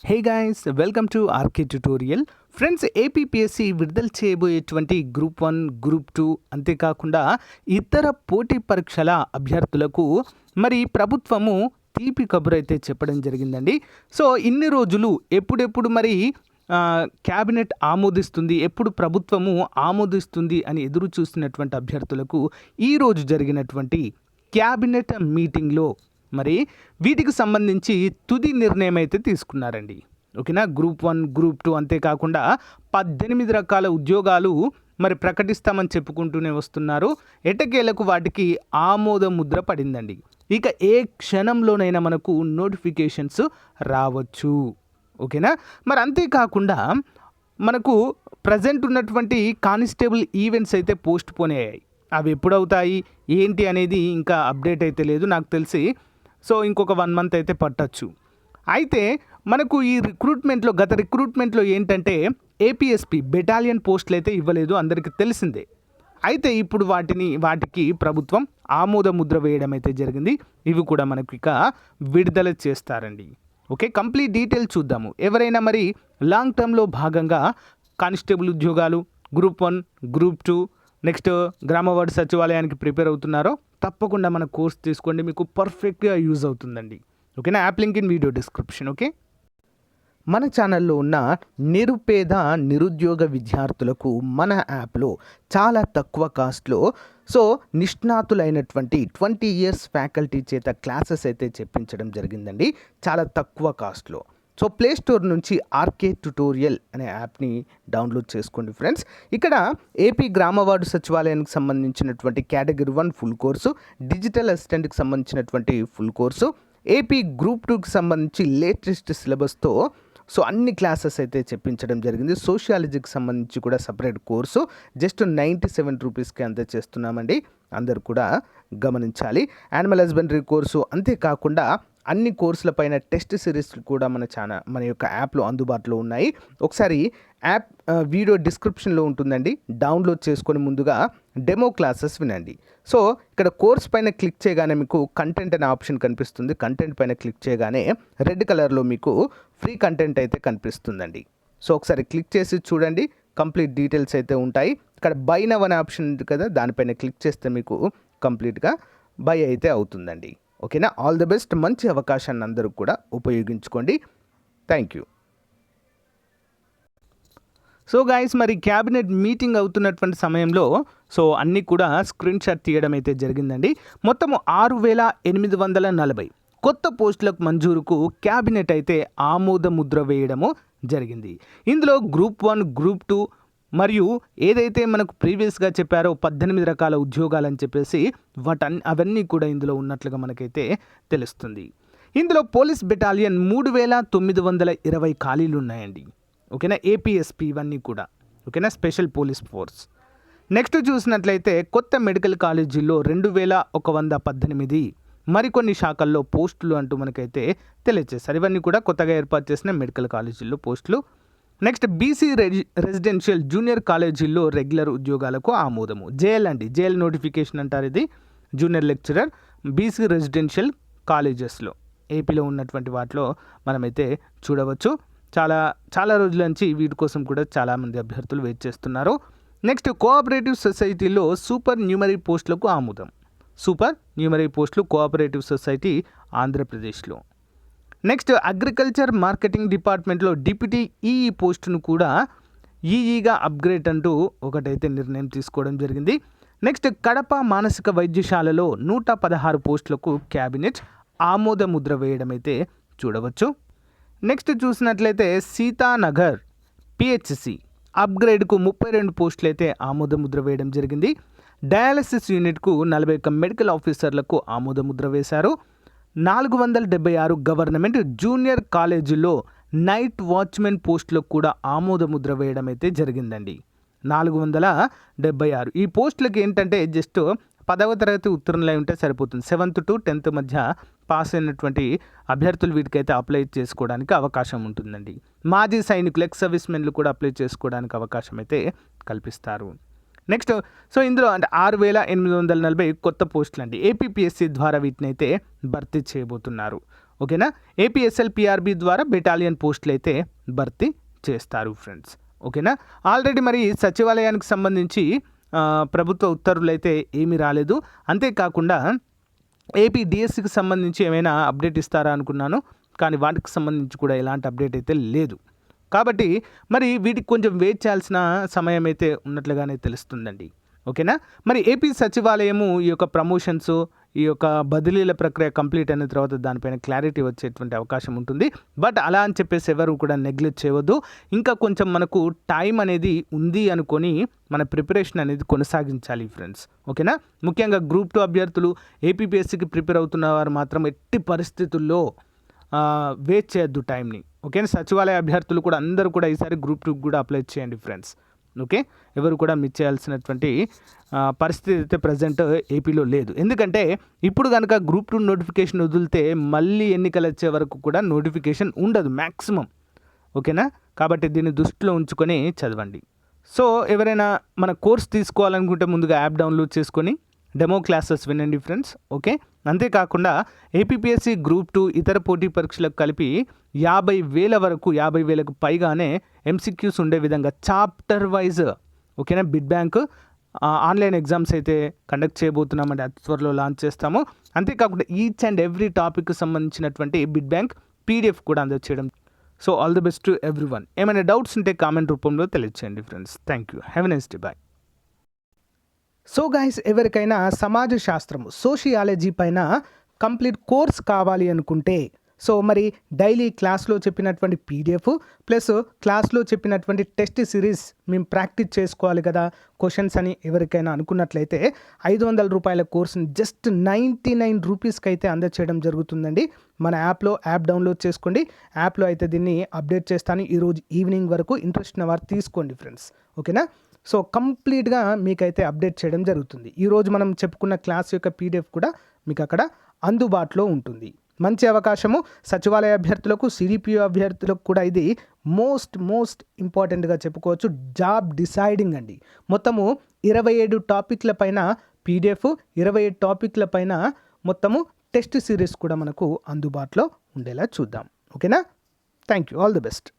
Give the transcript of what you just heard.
Hey guys, welcome to RK tutorial. Friends, APPSC విడుదల చేయబోయేటువంటి group 1, group 2 అంతేకాకుండా ఇతర పోటీ పరీక్షల అభ్యర్థులకు మరి ప్రభుత్వము తీపి కబురు అయితే చెప్పడం జరిగిందండి. సో ఇన్ని రోజులు ఎప్పుడెప్పుడు మరి క్యాబినెట్ ఆమోదిస్తుంది, ఎప్పుడు ప్రభుత్వము ఆమోదిస్తుంది అని ఎదురు చూస్తున్నటువంటి అభ్యర్థులకు ఈరోజు జరిగినటువంటి క్యాబినెట్ మీటింగ్లో మరి వీటికి సంబంధించి తుది నిర్ణయం అయితే తీసుకున్నారండి. ఓకేనా, గ్రూప్ 1, గ్రూప్ 2 అంతేకాకుండా 18 రకాల ఉద్యోగాలు మరి ప్రకటిస్తామని చెప్పుకుంటూనే వస్తున్నారు. ఎటకేలకు వాటికి ఆమోద ముద్ర పడిందండి. ఇక ఏ క్షణంలోనైనా మనకు నోటిఫికేషన్స్ రావచ్చు. ఓకేనా, మరి అంతేకాకుండా మనకు ప్రజెంట్ ఉన్నటువంటి కానిస్టేబుల్ ఈవెంట్స్ అయితే పోస్ట్ పోన్ అయ్యాయి. అవి ఎప్పుడవుతాయి ఏంటి అనేది ఇంకా అప్డేట్ అయితే లేదు నాకు తెలిసి. సో ఇంకొక 1 మంత్ అయితే పట్టచ్చు. అయితే మనకు ఈ రిక్రూట్మెంట్లో గత రిక్రూట్మెంట్లో ఏంటంటే ఏపీఎస్పీ బెటాలియన్ పోస్టులు అయితే ఇవ్వలేదు, అందరికీ తెలిసిందే. అయితే ఇప్పుడు వాటికి ప్రభుత్వం ఆమోద ముద్ర వేయడం అయితే జరిగింది. ఇవి కూడా మనకు ఇక విడుదల చేస్తారండి. ఓకే, కంప్లీట్ డీటెయిల్ చూద్దాము. ఎవరైనా మరి లాంగ్ టర్మ్లో భాగంగా కానిస్టేబుల్ ఉద్యోగాలు గ్రూప్ 1, గ్రూప్ 2 నెక్స్ట్ గ్రామ వార్డు సచివాలయానికి ప్రిపేర్ అవుతున్నారో తప్పకుండా మన కోర్స్ తీసుకోండి, మీకు పర్ఫెక్ట్గా యూజ్ అవుతుందండి. ఓకేనా, app link in video description. Okay, మన ఛానల్లో ఉన్న నిరుపేద నిరుద్యోగ విద్యార్థులకు మన యాప్లో చాలా తక్కువ కాస్ట్లో నిష్ణాతులైనటువంటి 20 years ఫ్యాకల్టీ చేత క్లాసెస్ అయితే చెప్పించడం జరిగిందండి, చాలా తక్కువ కాస్ట్లో. ప్లే స్టోర్ నుంచి ఆర్కే ట్యుటోరియల్ అనే యాప్ని డౌన్లోడ్ చేసుకోండి ఫ్రెండ్స్. ఇక్కడ ఏపీ గ్రామ వార్డు సచివాలయానికి సంబంధించినటువంటి కేటగిరీ 1 ఫుల్ కోర్సు, డిజిటల్ అసిస్టెంట్కి సంబంధించినటువంటి ఫుల్ కోర్సు, ఏపీ గ్రూప్ 2కి సంబంధించి లేటెస్ట్ సిలబస్తో అన్ని క్లాసెస్ అయితే చెప్పించడం జరిగింది. సోషియాలజీకి సంబంధించి కూడా సపరేట్ కోర్సు జస్ట్ 97 రూపీస్కి అంతే చేస్తున్నామండి, అందరు కూడా గమనించాలి. యానిమల్ హస్బెండరీ కోర్సు అంతేకాకుండా అన్ని కోర్సుల పైన టెస్ట్ సిరీస్లు కూడా మన యొక్క యాప్లో అందుబాటులో ఉన్నాయి. ఒకసారి యాప్ వీడియో డిస్క్రిప్షన్లో ఉంటుందండి, డౌన్లోడ్ చేసుకొని ముందుగా డెమో క్లాసెస్ వినండి. ఇక్కడ కోర్స్ పైన క్లిక్ చేయగానే మీకు కంటెంట్ అనే ఆప్షన్ కనిపిస్తుంది. కంటెంట్ పైన క్లిక్ చేయగానే రెడ్ కలర్లో మీకు ఫ్రీ కంటెంట్ అయితే కనిపిస్తుందండి. ఒకసారి క్లిక్ చేసి చూడండి, కంప్లీట్ డీటెయిల్స్ అయితే ఉంటాయి. ఇక్కడ బై నవ్ అనే ఆప్షన్ ఉంది కదా, దానిపైన క్లిక్ చేస్తే మీకు కంప్లీట్గా బై అయితే అవుతుందండి. ఓకేనా, ఆల్ ది బెస్ట్. మంచి అవకాశాన్ని అందరూ కూడా ఉపయోగించుకోండి. Thank you. గైస్, మరి క్యాబినెట్ మీటింగ్ అవుతున్నటువంటి సమయంలో అన్నీ కూడా స్క్రీన్ షాట్ తీయడం అయితే జరిగిందండి. మొత్తము 6840 కొత్త పోస్టులకు మంజూరుకు క్యాబినెట్ అయితే ఆమోద ముద్ర వేయడము జరిగింది. ఇందులో గ్రూప్ 1, గ్రూప్ 2 మరియు ఏదైతే మనకు ప్రీవియస్గా చెప్పారో 18 రకాల ఉద్యోగాలని చెప్పేసి అవన్నీ కూడా ఇందులో ఉన్నట్లుగా మనకైతే తెలుస్తుంది. ఇందులో పోలీస్ బెటాలియన్ 3920 ఖాళీలు ఉన్నాయండి. ఓకేనా, ఏపీఎస్పీ ఇవన్నీ కూడా. ఓకేనా, స్పెషల్ పోలీస్ ఫోర్స్. నెక్స్ట్ చూసినట్లయితే కొత్త మెడికల్ కాలేజీల్లో 2118 మరికొన్ని శాఖల్లో పోస్టులు అంటూ మనకైతే తెలియజేశారు. ఇవన్నీ కూడా కొత్తగా ఏర్పాటు చేసిన మెడికల్ కాలేజీల్లో పోస్టులు. నెక్స్ట్ బీసీ రెసిడెన్షియల్ జూనియర్ కాలేజీల్లో రెగ్యులర్ ఉద్యోగాలకు ఆమోదము. జేఎల్ నోటిఫికేషన్ అంటారు, ఇది జూనియర్ లెక్చరర్ బీసీ రెసిడెన్షియల్ కాలేజెస్లో ఏపీలో ఉన్నటువంటి వాటిలో మనమైతే చూడవచ్చు. చాలా రోజుల నుంచి వీటి కోసం కూడా చాలామంది అభ్యర్థులు వెయిట్ చేస్తున్నారు. నెక్స్ట్ కోఆపరేటివ్ సొసైటీలో సూపర్ న్యూమరీ పోస్టులకు ఆమోదం. సూపర్ న్యూమరీ పోస్టులు కోఆపరేటివ్ సొసైటీ ఆంధ్రప్రదేశ్లో. నెక్స్ట్ అగ్రికల్చర్ మార్కెటింగ్ డిపార్ట్మెంట్లో డిప్యూటీ ఈఈ పోస్టును కూడా ఈఈగా అప్గ్రేడ్ అంటూ ఒకటైతే నిర్ణయం తీసుకోవడం జరిగింది. నెక్స్ట్ కడప మానసిక వైద్యశాలలో 116 పోస్టులకు క్యాబినెట్ ఆమోద ముద్ర వేయడం అయితే చూడవచ్చు. నెక్స్ట్ చూసినట్లయితే సీతానగర్ పిహెచ్సి అప్గ్రేడ్కు 32 పోస్టులు అయితే ఆమోద ముద్ర వేయడం జరిగింది. డయాలసిస్ యూనిట్కు 41 మెడికల్ ఆఫీసర్లకు ఆమోద ముద్ర వేశారు. 476 గవర్నమెంట్ జూనియర్ కాలేజీలో నైట్ వాచ్మెన్ పోస్టులకు కూడా ఆమోద ముద్ర వేయడం అయితే జరిగిందండి. 476 ఈ పోస్టులకు ఏంటంటే జస్ట్ 10వ తరగతి ఉత్తీర్ణులై ఉంటే సరిపోతుంది. 7th to 10th మధ్య పాస్ అయినటువంటి అభ్యర్థులు వీటికైతే అప్లై చేసుకోవడానికి అవకాశం ఉంటుందండి. మాజీ సైనికులు ఎక్స్ సర్వీస్ మెన్లు కూడా అప్లై చేసుకోవడానికి అవకాశం అయితే కల్పిస్తారు. నెక్స్ట్ ఇందులో అంటే 6840 కొత్త పోస్టులు అండి. ఏపీపీఎస్సీ ద్వారా వీటిని అయితే భర్తీ చేయబోతున్నారు. ఓకేనా. ఏపీఎస్ఎల్ పిఆర్బి ద్వారా బెటాలియన్ పోస్టులు అయితే భర్తీ చేస్తారు ఫ్రెండ్స్. ఓకేనా. ఆల్రెడీ మరి సచివాలయానికి సంబంధించి ప్రభుత్వ ఉత్తర్వులు అయితే ఏమీ రాలేదు. అంతేకాకుండా ఏపీ డిఎస్సికి సంబంధించి ఏమైనా అప్డేట్ ఇస్తారా అనుకున్నాను, కానీ వాటికి సంబంధించి కూడా ఎలాంటి అప్డేట్ అయితే లేదు. కాబట్టి మరి వీటికి కొంచెం వెయిట్ చేయాల్సిన సమయం అయితే ఉన్నట్లుగానే తెలుస్తుందండి. ఓకేనా. మరి ఏపీ సచివాలయము ఈ యొక్క ప్రమోషన్స్, ఈ యొక్క బదిలీల ప్రక్రియ కంప్లీట్ అయిన తర్వాత దానిపైన క్లారిటీ వచ్చేటువంటి అవకాశం ఉంటుంది. బట్ అలా అని చెప్పేసి ఎవరు కూడా నెగ్లెక్ట్ చేయవద్దు. ఇంకా కొంచెం మనకు టైం అనేది ఉంది అనుకొని మన ప్రిపరేషన్ అనేది కొనసాగించాలి ఫ్రెండ్స్. ఓకేనా. ముఖ్యంగా Group-2 అభ్యర్థులు ఏపీపీఎస్సీకి ప్రిపేర్ అవుతున్న వారు మాత్రం ఎట్టి పరిస్థితుల్లో వేస్ట్ చేయొద్దు టైంని. ఓకేనా. సచివాలయ అభ్యర్థులు కూడా అందరూ కూడా ఈసారి Group-2 కూడా అప్లై చేయండి ఫ్రెండ్స్. ఓకే. ఎవరు కూడా మిస్ చేయాల్సినటువంటి పరిస్థితి అయితే ప్రజెంట్ ఏపీలో లేదు. ఎందుకంటే ఇప్పుడు కనుక Group-2 నోటిఫికేషన్ వదిలితే మళ్ళీ ఎన్నికలు వచ్చే వరకు కూడా నోటిఫికేషన్ ఉండదు మ్యాక్సిమం. ఓకేనా. కాబట్టి దీన్ని దృష్టిలో ఉంచుకొని చదవండి. సో ఎవరైనా మన కోర్స్ తీసుకోవాలనుకుంటే ముందుగా యాప్ డౌన్లోడ్ చేసుకొని డెమో క్లాసెస్ వినండి ఫ్రెండ్స్. ఓకే. అంతేకాకుండా ఏపీపీఎస్సీ Group-2 ఇతర పోటీ పరీక్షలకు కలిపి 50,000 వరకు 50,000కు పైగానే ఎంసీక్యూస్ ఉండే విధంగా చాప్టర్ వైజ్, ఓకేనా, బిడ్ బ్యాంక్ ఆన్లైన్ ఎగ్జామ్స్ అయితే కండక్ట్ చేయబోతున్నామండి. అతి త్వరలో లాంచ్ చేస్తాము. అంతేకాకుండా ఈచ్ అండ్ ఎవ్రీ టాపిక్కి సంబంధించినటువంటి బిడ్ బ్యాంక్ పీడిఎఫ్ కూడా అందజేయడం. So all the best to everyone. ఏమైనా డౌట్స్ ఉంటే కామెంట్ రూపంలో తెలియచేయండి friends. Thank you. Have a nice day. Bye. So guys, ఎవరికైనా సమాజ శాస్త్రం సోషియాలజీ పైన కంప్లీట్ కోర్స్ కావాలి అనుకుంటే, సో మరి డైలీ క్లాస్లో చెప్పినటువంటి పీడిఎఫ్ ప్లస్ క్లాస్లో చెప్పినటువంటి టెస్ట్ సిరీస్ మేము ప్రాక్టీస్ చేసుకోవాలి కదా క్వశ్చన్స్ అని ఎవరికైనా అనుకున్నట్లయితే 500 రూపాయల కోర్సుని జస్ట్ 99 రూపీస్కి అయితే అందచేయడం జరుగుతుందండి. మన యాప్ డౌన్లోడ్ చేసుకోండి. యాప్లో అయితే దీన్ని అప్డేట్ చేస్తాను. ఈరోజు ఈవినింగ్ వరకు ఇంట్రెస్ట్ ఉన్న వారు తీసుకోండి ఫ్రెండ్స్. ఓకేనా. సో కంప్లీట్గా మీకైతే అప్డేట్ చేయడం జరుగుతుంది. ఈరోజు మనం చెప్పుకున్న క్లాస్ యొక్క పీడిఎఫ్ కూడా మీకు అక్కడ అందుబాటులో ఉంటుంది. మంచి అవకాశము సచివాలయ అభ్యర్థులకు, సిడిపిఓ అభ్యర్థులకు కూడా ఇది మోస్ట్ ఇంపార్టెంట్గా చెప్పుకోవచ్చు. జాబ్ డిసైడింగ్ అండి. మొత్తము 27 టాపిక్ల పైన పీడిఎఫ్, 27 టాపిక్ల పైన మొత్తము టెస్ట్ సిరీస్ కూడా మనకు అందుబాటులో ఉండేలా చూద్దాం. ఓకేనా. Thank you. All the best.